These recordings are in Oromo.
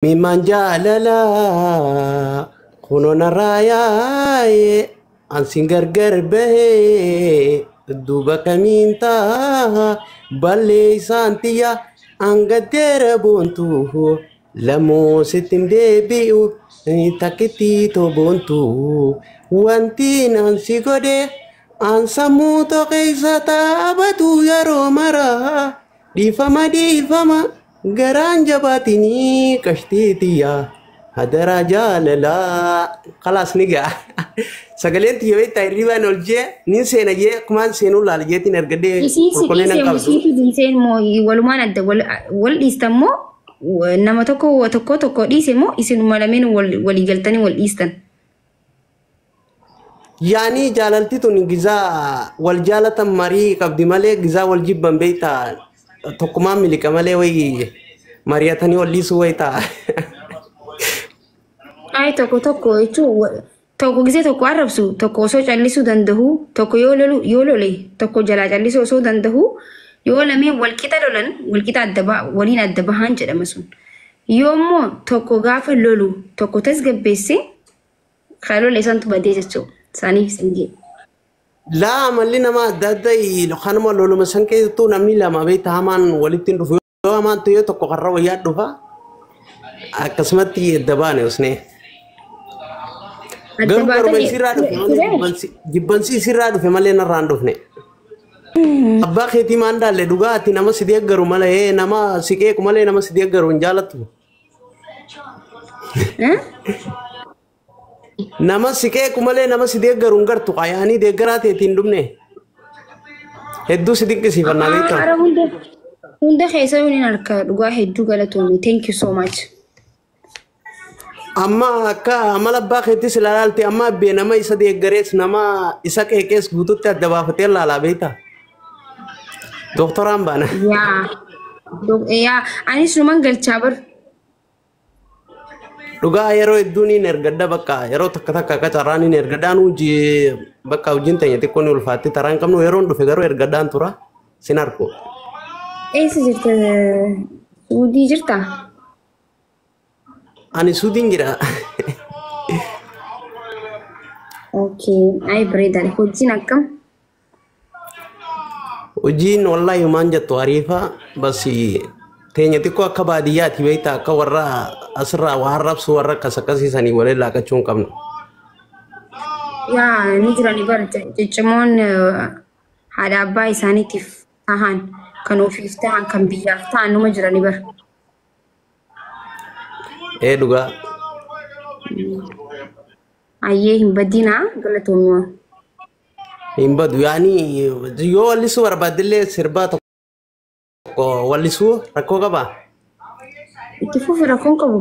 Mimman jaalala kunuun raayaa ansi gargar bahee duuba kamiin ta'a balleessaan xiyya angadeera boontuu lamoo sittin deebi'u takkitti toboontuu wanti ansi godhe an sammuu tokkeessa taphatu yeroo maraa dhiifama. Garaan jabaatini kashtiitiya hadara jaalala خلاص niga sagaleen tiyo ita iribaan olje nin seena je kumaan seenu laal jeetin ergade kolena qabdu seen mo walumaan adda wal dhiistammo nama tokko dhiise mo isin malameen wali galtani wal dhiistan yani jaalalti tun gizaa wal jaalatan marii qabdi malee gizaa wal jibban beeyta tokkuma milika malee way mariyatani wallisu wayta ay tokko jechu tokko gisee tokko arrabsu tokko soo callisu dandahu tokko yoo lole tokko jalaa callisu soo dandahu yoo lamee walqixa lolan walqixa addaba waliin addaba haan jedhama sun yoommoo tokko gaafa lolu tokko tasgabbeesse kalole santu badee jechuu saaniif singee لا مالنا ما دادي لو خان ما لولو مسان كي تو نمني لما بيت همان ولتين دفو همان تو يتو قرر وياد دفا قسمتي الدباني وسني قرر بيسيرا دفو جبانسي سيرا دفو مالينا ران دفني أبا خيتي مان دال لدوغا تي نما سيديك غرو مالي نما سيكيك مالي نما سيديك غرو انجالتو nama sikee kumalee nama sidee garuun gartu qayaanii deeggaraatee ittiin dhumne hedduu si dinqisiifannaa beekama. Hunda keessa yooniin harka dhugaa hedduu galatoomii. Thank you so much. Amma akka amala abbaa keettis ilaalaalti amma abbee nama isa deeggarees nama isa qeeqees guututti adda baafatee ilaalaa beekta. Dooktoraan baana. Yaa anis numan galchaa bar. Dhugaa yeroo hedduun hin ergadda bakka yeroo takka akka carraan hin ergaddaan hojii bakka hojiin ta'e xiqqoo ni ulfaatti taraan qabnu yeroon dhufe garuu ergaddaan tura sin argu. Eessa jirta? Suudii jirta? Ani Suudiin jira. Okay, ay bareedaadha. Hojiin akkam? Hojiin wallahi maan jettu ariifa basi teenya xiqqoo akka baadiyyaati beektaa akka warra asirraa waa harrabsu warra akkas akkasiisanii walii laaqachuun qabnu. Yaa ni jirani bara jechamoon haadha abbaa isaaniitiif tahan kan ofiif tahan kan biyyaaf tahan numa jirani bara. Dhugaa. Ayyee hin badinaa galatoomaa. Hin badu yaani yoo wallisuu barbaadillee sirbaa tokko wallisuu rakkoo qabaa? Itti fufi rakkoon qabu.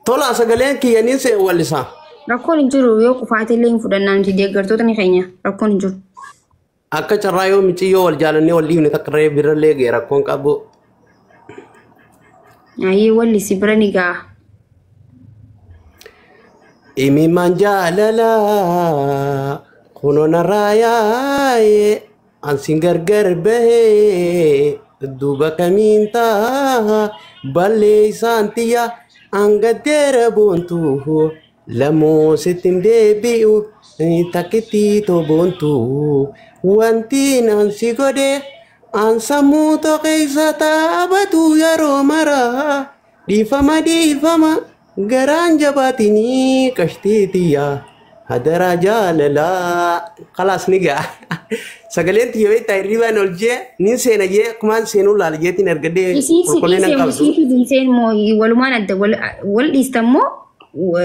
Tola sagaleen kiyyaniin se wallisaa. Rakkoon hin jiru yoo qufaatillee hin fudhannaan ti deeggartoota ni keenya rakkoon hin jiru. Akka carraa yoo micciyoo wal jaalannee wal dhiifne takka irree birallee ga'e rakkoon qabu. Ayyee wallisi bira ni ga'a. Mimman jaalala kunuun raayaa ansi gargar bahee duuba kamiin ta'a balleessaan xiyya angadeera boontuu lamoo sittin deebi'u takkitti toboontuu wanti ansi godhe an sammuu tokkeessa taphatu yeroo maraa dhiifama. Garaan jabaatini kashtiitiya hadara jaalala خلاص niga sagaleen tiyo ita iribaan olje nin seena je kumaan seenu laal jeetin ergade kolena qabdu seen mo walumaan adda wal dhiistammo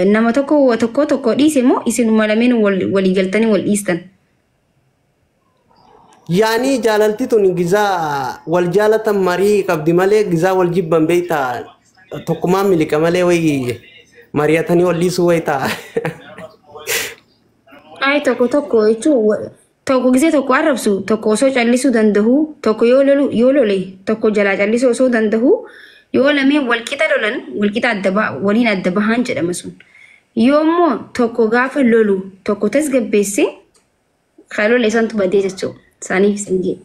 nama tokko dhiise mo isin malameen wali galtani wal dhiistan. Yani jaalalti tun gizaa wal jaalatan marii qabdi malee gizaa wal jibban beeyta tokkuma milika malee way mariyatani wallisu wayta. Ay tokko jechu tokko gisee tokko arrabsu tokko soo callisu dandahu tokko yoo lole tokko jalaa callisu soo dandahu yoo lamee walqixa lolan walqixa addaba waliin addaba haan jedhama sun يومو توكو غافا لولو توكو تسجب بيسي خلو ليسان تبدي جتشو ساني سنجي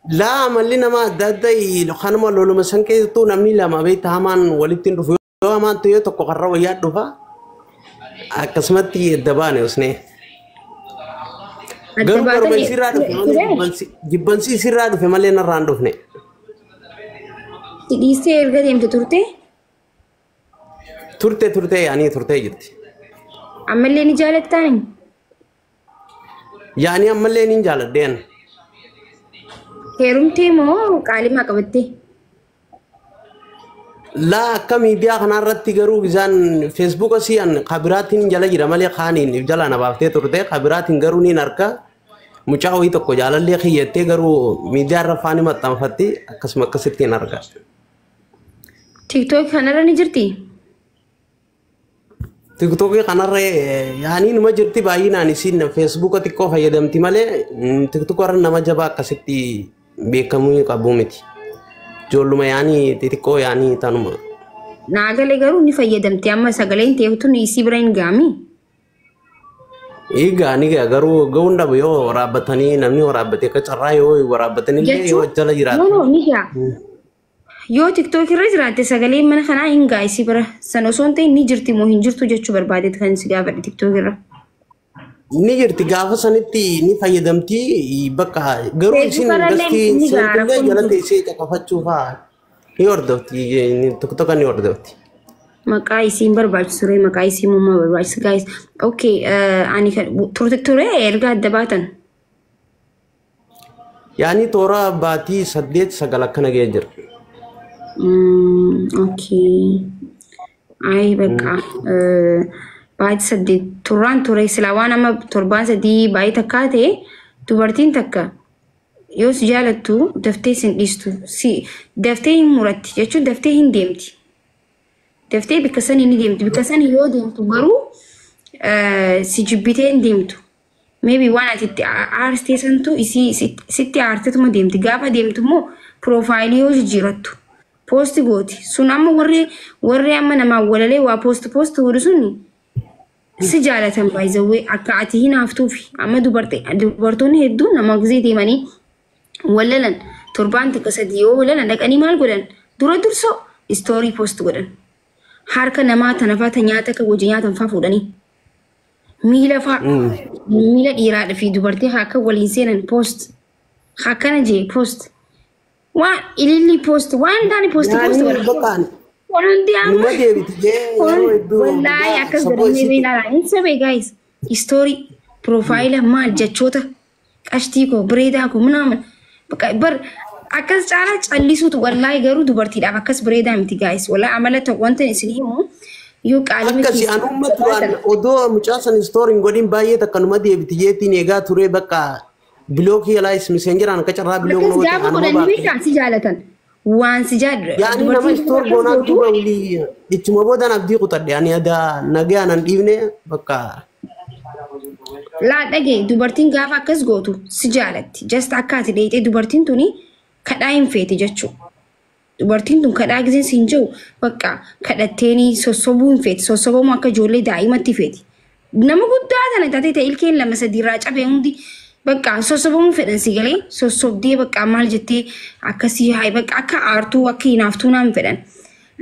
لا مالنا ما دادي لو خانما لولو مسان كي تو نمني لما بيت همان ولتين رفو همان تو يتوكو قرر وياد دفا أكسمتي الدبانة وسنه قالوا بربع سيرادو جبنسي سيرادو في مالنا راندو فني تديسي إرجع يوم تورتي يعني تورتي جت عمل لي نجالة تاني يعني عمل لي نجالة دين هيرومتي مو قالي ما كبتي لا كم يديا خنا رتي غرو جان فيسبوك سيان خبراتين جلا جرا مالي خانين جلا انا بافتي تورتي خبراتين غروني نركا مچاوي تو کو جالا لي خيته غرو ميديا رفاني متام فتي قسم قصتي نركا تيك توك خنا نجرتي تيك توك خنا ر يعني نما جرتي باينا نسين فيسبوك تيكو فيدمتي مالي تيك توك ر نما جبا قصتي بكمو قبومتي جولما يعني تيكو يعني تانما ناغلي غرو ني فيدمتي اما سغلين تيوتو ني سيبرين غامي إيجا نيجا غرو غوندا بيو رابطني نمني ورابطي كچرايو ورابطني لي وجلا جرات نو نيجا يو تيك توك رجرات سغلين من خنا هنغاي سيبر سنوسونتي ني جرتي مو هنجرتو جچو بربادت خن سيغا تيك توك را نيجرتي غافا سنتي ني فايدمتي بقى غرو سين دستي سنتي جلتي سي تكفچوفا يوردوتي ني توكتوكا يوردوتي مقاي سيمبر باج سوري مقاي سيموما باج جايز اوكي اني تورتوري ارغا دباتن يعني تورا باتي سديت سغلكنا جيجر اوكي اي بقى باج سديت توران توري سلاوانا ما توربان سدي باي تكاتي تبرتين تكا يوس جالتو دفتي سنديستو سي دفتي مرتي يچو دفتي هنديمتي دفتي بكساني نديمتو بكساني يو ديمتو برو سجبتين ديمتو maybe وانا تتي عارستي سنتو إسي ستي عارتتو ما ديمتي غابا ديمتو مو بروفايليو جيرتو بوست غوتي سونامو وري أما نما ولالي وا بوست ورسوني سجالة بايزوي أكاعتي هنا أفتوفي أما دوبرتوني هدو نما غزي ديماني وللن تربان تكسديو وللن لك أني مال قولن دورا درسو ستوري بوست قولن harka namaa tanafaata nyaata ka wajji nyaatan faa fuudhanii miila faa miila dhiiraadha fi dubartii akka waliin seenan post akkana jee post waan ililli post waan taane post wanundi amma wallahi akkas godhanii beelaa insabe guys story profile maal jechoota qashtii koo bareedaa koo munaaman bar أكاس على تقليسوت والله يجرو دبرتي لا أكاس بريدة متي جايز ولا عملت وانت نسيهم يوك على أكاس أنا متوان ودو مجاسن ستورين قديم بايه تكنو مدي بتجيتي نيجا توري بكا بلوكي لا اسم سنجر أنا كشرها بلوك نوتي أنا ما بعرف سجالة وان سجاد يعني نما ستور بونان توبا ولي يتشمو بدنا بدي قطر يعني هذا نجى أنا نديفني بكا لا دقي دبرتين جافا أكاس قوتو سجالة جست عكات ليتي دبرتين توني كداين فيتي جاتشو dubartiin tun kadhaa giseen siin jiru bakka kadhatteeni sossobuun feeti sossobuu akka ijoollee daa'imatti feeti nama guddaa tana taatee ta'e ilkeen lama sadiirraa cabee hundi bakka sossobuun fedhan si galee sossobdee bakka maal jettee akkasii haay bakka akka aartuu akka hinaaftuu naan fedhan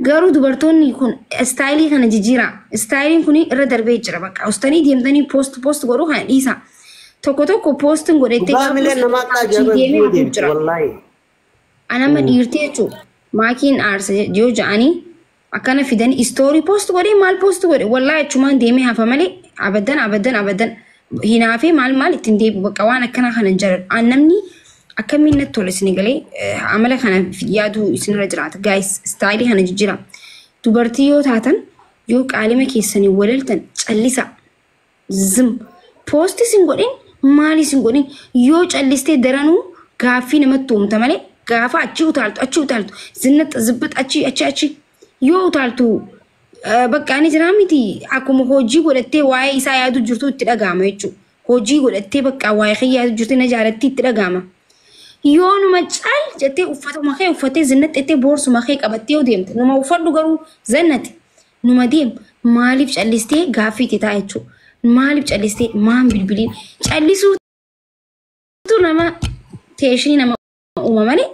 garuu dubartoonni kun istaayilii kana jijjiira istaayiliin kun irra darbee jira bakka ustaanii deemtanii poost godhuu kana dhiisa tokko poostiin godhettee wallahi ana ma dhiirtee jechuudha maakiin aarsa yoo ja'anii akkana fidan story post godhee maal post godhe wallahi achumaan deemee hafa malee abadan hinaafee maal ittiin deebi'u bakka waan akkana kana jaran annamni akkamiin natti tole isin galee amala kana yaadu isinirra jiraata guys istaayilii kana jijjiira dubartii yoo taatan yoo qaalima keessanii walaltan callisa zim post isin godhin maal isin godhin yoo callistee daranuu gaaffii namatti uumta malee gaafa achi utaaltu zinnat zibbat achi yoo utaaltu bakka ani jira miti akkuma hojii godhattee waa'ee isaa yaadu jirtu itti dhagaama jechuudha hojii godhattee bakka waa'ee kee yaadu jirtu na jaalatti itti dhagaama yoo numa caal jettee uffatuma kee uffattee zinnat jettee boorsuma kee qabattee yoo deemte numa uffadhu garuu zannati numa deem maaliif callistee gaaffii itti ta'a jechuudha. Maaliif callistee maan bilbiliin callisuutu nama teeshinii nama uuma malee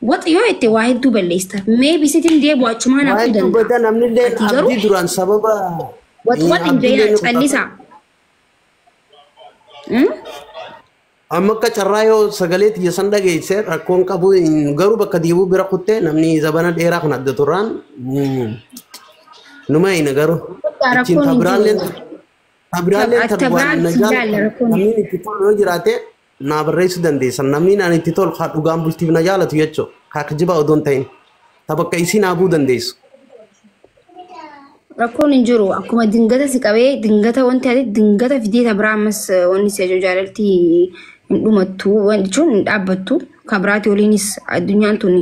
wat yoo itti waa hedduu balleessa. Mee bisitiin deebi'u achumaan hafuu danda'a. Waa hedduu namni illee abdii duraan sababa wat hin jeenaa callisaa. Amma akka carraa yoo sagalee xiyya san dhageesse rakkoon qabu garuu bakka deebuu bira kuttee namni zabana dheeraa kan adda turaan numa hin garuu ittiin tabiraalleen namni itti tolu yoo jiraate naa barreessuu dandeessan namni aan itti tolu haa dhugaan bultiif na jaalatu jechuudha haa jibaa odoon ta'in tabakka isii naabuu dandeessu. Rakkoon hin jiru akkuma dingata si qabee dingata wanti ati dingata fidee tabiraa ammas wanni si ajaju jaalalti hin dhumattu jechuun hin dhaabbattu kabiraati waliinis addunyaan tuni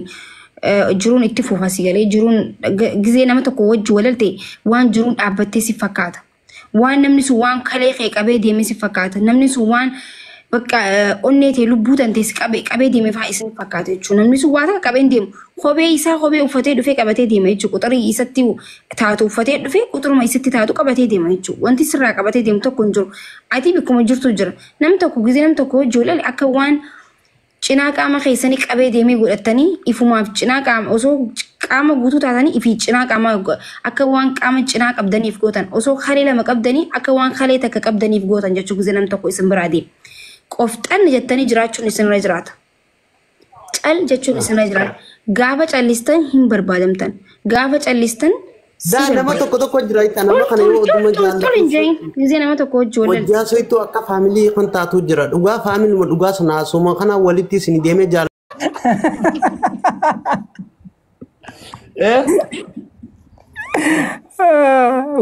jiruun itti fufa si galee jiruun gizee nama tokko wajji walalte waan jiruun dhaabbattee si fakkaata waan namni sun waan kalee kee qabee deemee si fakkaata namni sun waan bakka onnee ta'e lubbuu tantee si qabee deemee fa'aa isin fakkaata jechuudha namni sun waa takka qabee deemu kophee isaa kophee uffatee dhufee qabatee deema jechuudha quxurii isatti taatu uffatee dhufee quxuruma isatti taatu qabatee deema jechuudha wanti sirraa qabatee deemu tokko hin jiru ati bikkuma jirtu jira namni tokko gizee namni tokko ijoollee akka waan cinaa qaama keessanii qabee deemee godhatanii ifumaaf cinaa qaama osoo qaama guutuu taatanii ifi cinaa qaama akka waan qaama cinaa qabdaniif gootan osoo kalee lama qabdanii akka waan kalee takka qabdaniif gootan jechuudha gizee namni tokko isin biraa deema. Qoftan jettanii jiraachuun isinirra jiraata. Cal jechuun isinirra jiraata. Gaafa callistan hin barbaadamtan. Gaafa callistan nama tokko jira itti nama kana yoo oduma jaalladhu. Gizee nama tokko wajji walal. Wajjaa soitu akka faamilii kan taatu jira. Dhugaa faamilii dhugaa sana asuma kana walitti isin deemee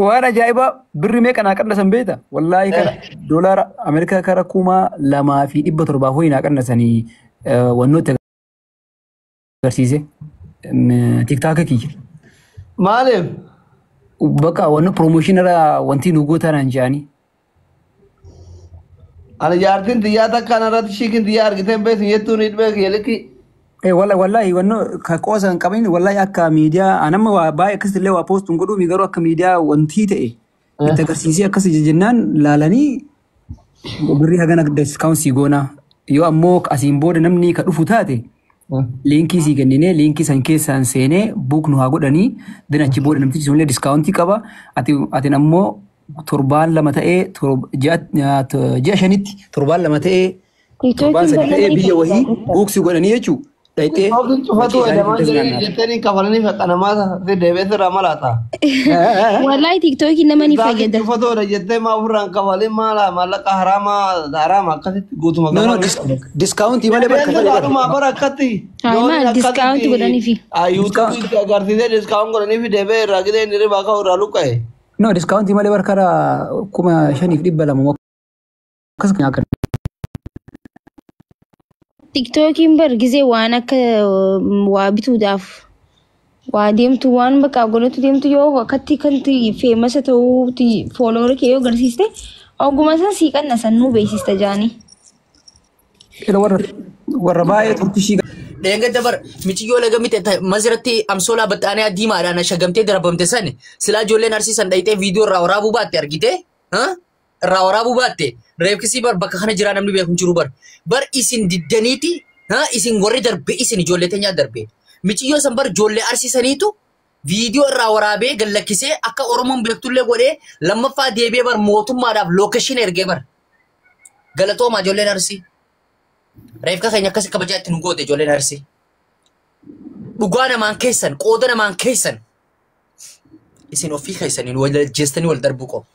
waan ajaa'iba birri meeqa naa qannasan beekta wallaahi kana doolaara Ameerikaa kara 2,700 ho'i naa qannasanii wannooti agarsiise tiktaaka kiyya. Maaliif? Bakka wanno promooshinara wanti nu gootanaan jedhanii. Ani jaartiin xiyyaa takka kanarratti shiikin xiyyaa argiteen beektu jettuun hidhee keeliki. Wallahi wanno ka qoosan qabin wallahi akka miidiyaa anamma waa baay'ee akkasitti waa poostuun godhuu garuu akka miidiyaa wanti ta'e itti agarsiisee akkas jennaan laalanii birrii hagana diskaawunsii goona yoo ammoo asiin booda namni ka dhufu taate liinkii sii kennine liinkii san keessaan seenee buuk nu haa godhanii din achi booda namtichi sunillee diskaawuntii qaba atin ammoo torbaan lama ta'ee ji'a shanitti torbaan lama ta'ee torbaan sadi ta'ee biyya wahii buuksii godhanii jechuudha. Ofiin cufatu edamaan jettanii kafalanii faqanamaa deebi'ees irraa malaata. Wallahi tiktookii nama ni fayyada. Cufatoodha jettee maa ofirraan kafalin maala maallaqa haraama akkasitti guutuma kafalanii. Diskaawuntii malee bakka fayyadamu. Bara akkatti. Maal diskaawuntii godhaniifi. Yuutuubii agarsiisee diskaawun godhaniifi deebi'ee irraa gidee inni ribaa ka'u irraa luqqa'e. No diskaawuntii malee barkara 5,200 akkas nyaakkan. TikTokiin bar gizee waan akka waa bituudhaaf waa deemtu waan bakka godhatu deemtu yoo akkatti kanti feemasa ta'uuti fooloora kee yoo agarsiiste oguma isaa sii qannasan nuu beeksista jaanii. Warra baay'ee turtishii. Deenga dabar michiyyoo laga mite maziratti amsoolaa baxxaanee diimaadhaan shagamtee darabamte san silaa ijoolleen arsiisan dhayitee viidiyoo irraa waraabuu baatte argite irraa waraabuu baatte reefkisii bar bakka kana jiraa namni beeku jiru bar isin diddaniiti isin warri darbe isin ijoollee teenyaa darbe michiyyoo san bar ijoollee arsiisaniitu viidiyoo irraa waraabee gallakkisee akka Oromoon beektullee godhee lammaffaa deebi'ee bar mootummaadhaaf lookeeshin ergee bar galatoomaa ijoolleen arsii. Reefka keenya akkasii kabajaa itti nu goote ijoolleen arsii. Dhugaa namaan keessan, qooda namaan keessan. Isin ofii keessaniin wal jeestanii wal darbuu qabu.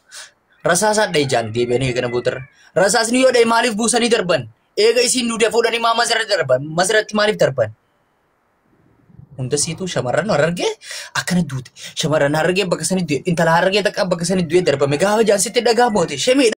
Rasaasaan dhahi jaan deebi'anii eegana boodarra. Rasaasni yoo dhahi maaliif buusanii darban? Eega isin nu fuudhanii maa masirratti darban? Masirratti maaliif darban? Hunda siituu shamarran harargee akkana duute. Shamarran harargee bakka sanii du'e. Intala harargee takka bakka sanii du'e darbame. Gaafa jaan sitti dhagaa moote. Shemii